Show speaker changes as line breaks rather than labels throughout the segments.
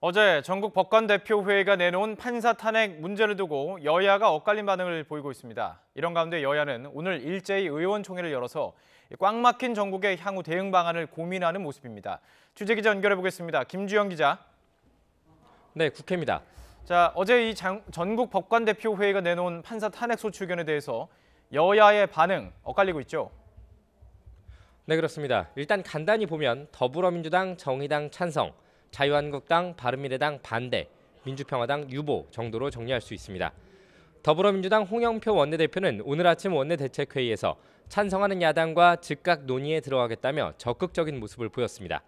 어제 전국 법관대표회의가 내놓은 판사 탄핵 문제를 두고 여야가 엇갈린 반응을 보이고 있습니다. 이런 가운데 여야는 오늘 일제히 의원총회를 열어서 꽉 막힌 전국의 향후 대응 방안을 고민하는 모습입니다. 취재기자 연결해 보겠습니다. 김주영 기자.
네, 국회입니다.
자, 어제 전국 법관대표회의가 내놓은 판사 탄핵 소추 의견에 대해서 여야의 반응 엇갈리고 있죠.
네, 그렇습니다. 일단 간단히 보면 더불어민주당, 정의당 찬성, 자유한국당, 바른미래당 반대, 민주평화당 유보 정도로 정리할 수 있습니다. 더불어민주당 홍영표 원내대표는 오늘 아침 원내대책회의에서 찬성하는 야당과 즉각 논의에 들어가겠다며 적극적인 모습을 보였습니다.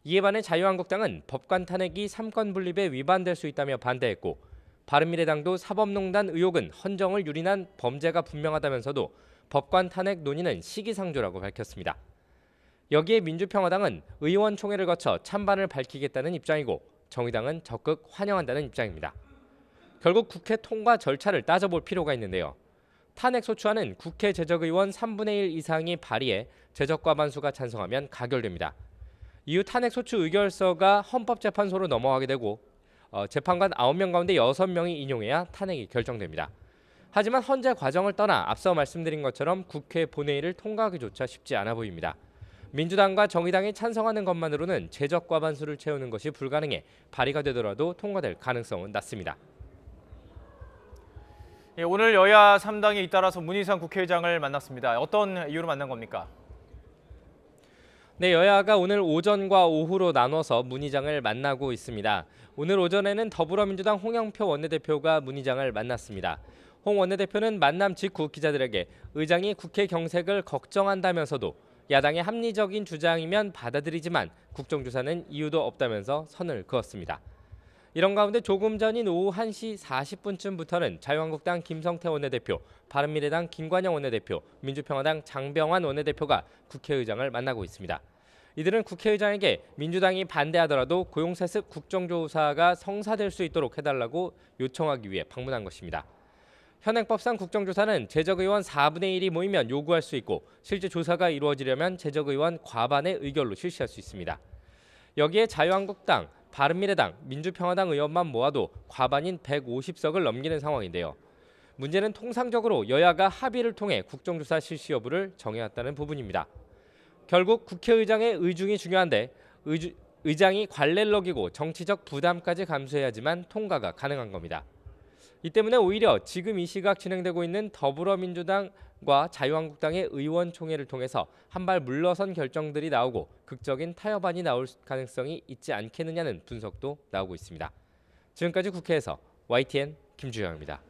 이에 반해 자유한국당은 법관 탄핵이 삼권 분립에 위반될 수 있다며 반대했고, 바른미래당도 사법농단 의혹은 헌정을 유린한 범죄가 분명하다면서도 법관 탄핵 논의는 시기상조라고 밝혔습니다. 여기에 민주평화당은 의원총회를 거쳐 찬반을 밝히겠다는 입장이고, 정의당은 적극 환영한다는 입장입니다. 결국 국회 통과 절차를 따져볼 필요가 있는데요. 탄핵 소추안은 국회 제적의원 3분의 1 이상이 발의해 제적과반수가 찬성하면 가결됩니다. 이후 탄핵 소추 의결서가 헌법재판소로 넘어가게 되고 재판관 9명 가운데 6명이 인용해야 탄핵이 결정됩니다. 하지만 헌재 과정을 떠나 앞서 말씀드린 것처럼 국회 본회의를 통과하기조차 쉽지 않아 보입니다. 민주당과 정의당이 찬성하는 것만으로는 제적과반수를 채우는 것이 불가능해 발의가 되더라도 통과될 가능성은 낮습니다.
오늘 여야 3당이 잇따라서 문희상 국회의장을 만났습니다. 어떤 이유로 만난 겁니까?
네, 여야가 오늘 오전과 오후로 나눠서 문 의장을 만나고 있습니다. 오늘 오전에는 더불어민주당 홍영표 원내대표가 문 의장을 만났습니다. 홍 원내대표는 만남 직후 기자들에게 의장이 국회 경색을 걱정한다면서도 야당의 합리적인 주장이면 받아들이지만 국정조사는 이유도 없다면서 선을 그었습니다. 이런 가운데 조금 전인 오후 1시 40분쯤부터는 자유한국당 김성태 원내대표, 바른미래당 김관영 원내대표, 민주평화당 장병환 원내대표가 국회의장을 만나고 있습니다. 이들은 국회의장에게 민주당이 반대하더라도 고용세습 국정조사가 성사될 수 있도록 해달라고 요청하기 위해 방문한 것입니다. 현행법상 국정조사는 제적의원 4분의 1이 모이면 요구할 수 있고, 실제 조사가 이루어지려면 제적의원 과반의 의결로 실시할 수 있습니다. 여기에 자유한국당, 바른미래당, 민주평화당 의원만 모아도 과반인 150석을 넘기는 상황인데요. 문제는 통상적으로 여야가 합의를 통해 국정조사 실시 여부를 정해왔다는 부분입니다. 결국 국회의장의 의중이 중요한데 의장이 관례를 어기고 정치적 부담까지 감수해야지만 통과가 가능한 겁니다. 이 때문에 오히려 지금 이 시각 진행되고 있는 더불어민주당과 자유한국당의 의원총회를 통해서 한발 물러선 결정들이 나오고 극적인 타협안이 나올 가능성이 있지 않겠느냐는 분석도 나오고 있습니다. 지금까지 국회에서 YTN 김주영입니다.